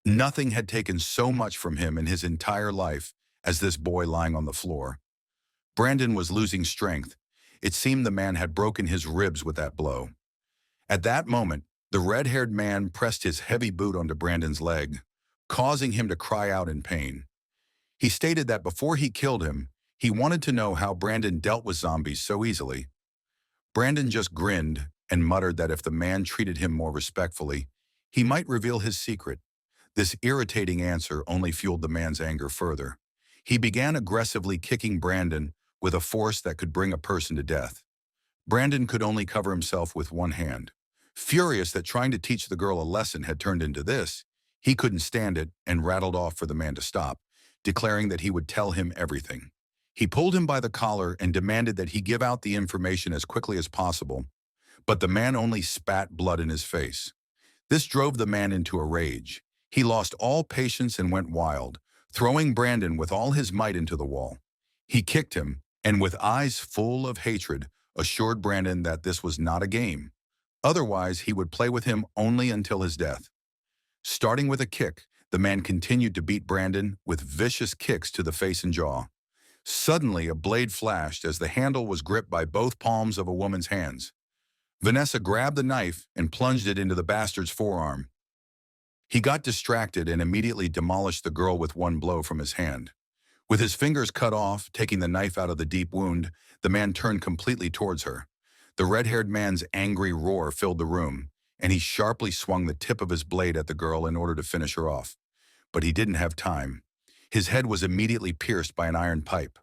Nothing had taken so much from him in his entire life as this boy lying on the floor. Brandon was losing strength. It seemed the man had broken his ribs with that blow. At that moment, the red-haired man pressed his heavy boot onto Brandon's leg, causing him to cry out in pain. He stated that before he killed him, he wanted to know how Brandon dealt with zombies so easily. Brandon just grinned and muttered that if the man treated him more respectfully, he might reveal his secret. This irritating answer only fueled the man's anger further. He began aggressively kicking Brandon with a force that could bring a person to death. Brandon could only cover himself with one hand. Furious that trying to teach the girl a lesson had turned into this, he couldn't stand it and rattled off for the man to stop, declaring that he would tell him everything. He pulled him by the collar and demanded that he give out the information as quickly as possible, but the man only spat blood in his face. This drove the man into a rage. He lost all patience and went wild, throwing Brandon with all his might into the wall. He kicked him, and with eyes full of hatred, assured Brandon that this was not a game. Otherwise, he would play with him only until his death. Starting with a kick, the man continued to beat Brandon with vicious kicks to the face and jaw. Suddenly, a blade flashed as the handle was gripped by both palms of a woman's hands. Vanessa grabbed the knife and plunged it into the bastard's forearm. He got distracted and immediately demolished the girl with one blow from his hand. With his fingers cut off, taking the knife out of the deep wound, the man turned completely towards her. The red-haired man's angry roar filled the room, and he sharply swung the tip of his blade at the girl in order to finish her off. But he didn't have time. His head was immediately pierced by an iron pipe.